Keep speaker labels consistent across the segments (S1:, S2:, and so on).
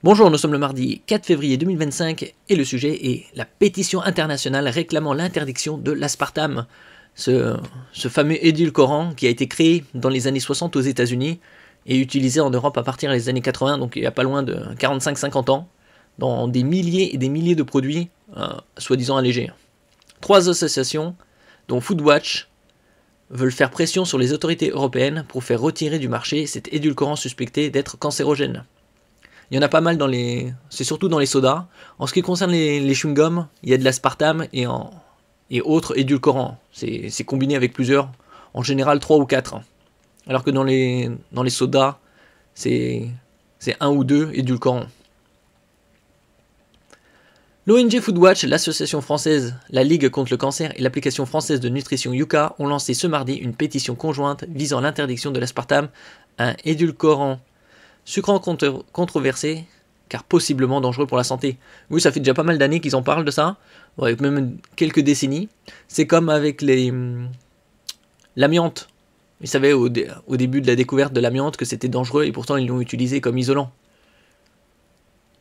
S1: Bonjour, nous sommes le mardi 4 février 2025 et le sujet est la pétition internationale réclamant l'interdiction de l'aspartame, ce fameux édulcorant qui a été créé dans les années 60 aux États-Unis et utilisé en Europe à partir des années 80, donc il n'y a pas loin de 45-50 ans, dans des milliers et des milliers de produits soi-disant allégés. 3 associations, dont Foodwatch, veulent faire pression sur les autorités européennes pour faire retirer du marché cet édulcorant suspecté d'être cancérogène. Il y en a pas mal c'est surtout dans les sodas. En ce qui concerne les chewing-gums, il y a de l'aspartame et autres édulcorants. C'est combiné avec plusieurs, en général 3 ou 4. Alors que dans les sodas, c'est 1 ou 2 édulcorants. L'ONG Foodwatch, l'association française La Ligue contre le cancer et l'application française de nutrition Yuka ont lancé ce mardi une pétition conjointe visant l'interdiction de l'aspartame, un édulcorant sucrant controversé, car possiblement dangereux pour la santé. Oui, ça fait déjà pas mal d'années qu'ils en parlent de ça, ouais, même quelques décennies. C'est comme avec l'amiante. Ils savaient au début de la découverte de l'amiante que c'était dangereux et pourtant ils l'ont utilisé comme isolant.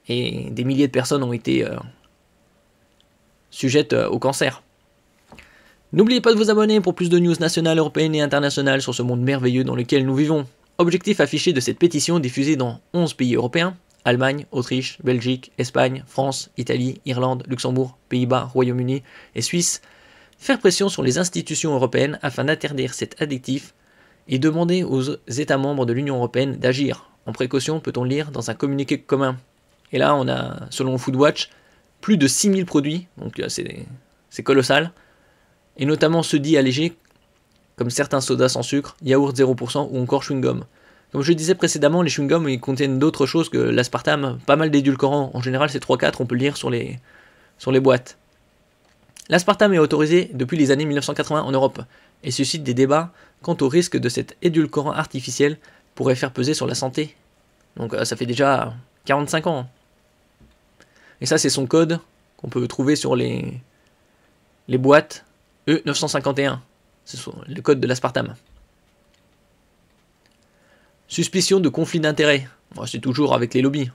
S1: Et des milliers de personnes ont été sujettes au cancer. N'oubliez pas de vous abonner pour plus de news nationales, européennes et internationales sur ce monde merveilleux dans lequel nous vivons. Objectif affiché de cette pétition diffusée dans 11 pays européens, Allemagne, Autriche, Belgique, Espagne, France, Italie, Irlande, Luxembourg, Pays-Bas, Royaume-Uni et Suisse, faire pression sur les institutions européennes afin d'interdire cet additif et demander aux États membres de l'Union européenne d'agir. En précaution, peut-on lire dans un communiqué commun. Et là, on a, selon Foodwatch, plus de 6000 produits, donc c'est colossal, et notamment ceux dits allégés, comme certains sodas sans sucre, yaourt 0% ou encore chewing-gum. Comme je disais précédemment, les chewing-gums ils contiennent d'autres choses que l'aspartame, pas mal d'édulcorants, en général c'est 3-4, on peut le lire sur les boîtes. L'aspartame est autorisé depuis les années 1980 en Europe, et suscite des débats quant au risque de cet édulcorant artificiel pourrait faire peser sur la santé. Donc ça fait déjà 45 ans. Et ça c'est son code qu'on peut trouver sur les boîtes E951. C'est le code de l'aspartame. Suspicion de conflit d'intérêts. Bon, c'est toujours avec les lobbies.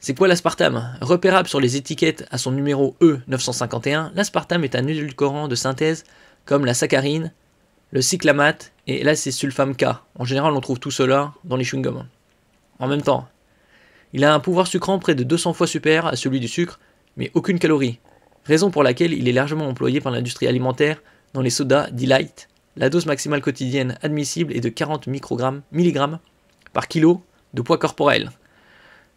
S1: C'est quoi l'aspartame? Repérable sur les étiquettes à son numéro E951, l'aspartame est un édulcorant de synthèse comme la saccharine, le cyclamate et l'acésulfame K. En général, on trouve tout cela dans les chewing-gums. En même temps, il a un pouvoir sucrant près de 200 fois supérieur à celui du sucre, mais aucune calorie. Raison pour laquelle il est largement employé par l'industrie alimentaire dans les sodas dits light. La dose maximale quotidienne admissible est de 40 mg par kilo de poids corporel.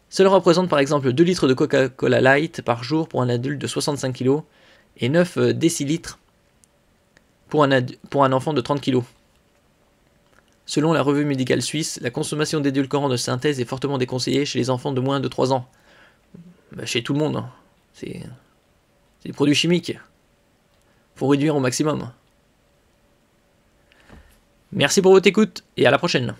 S1: Cela représente par exemple 2 litres de Coca-Cola Light par jour pour un adulte de 65 kg et 9 décilitres pour un enfant de 30 kg. Selon la revue médicale suisse, la consommation d'édulcorants de synthèse est fortement déconseillée chez les enfants de moins de 3 ans. Chez tout le monde, c'est des produits chimiques. Faut réduire au maximum. Merci pour votre écoute et à la prochaine.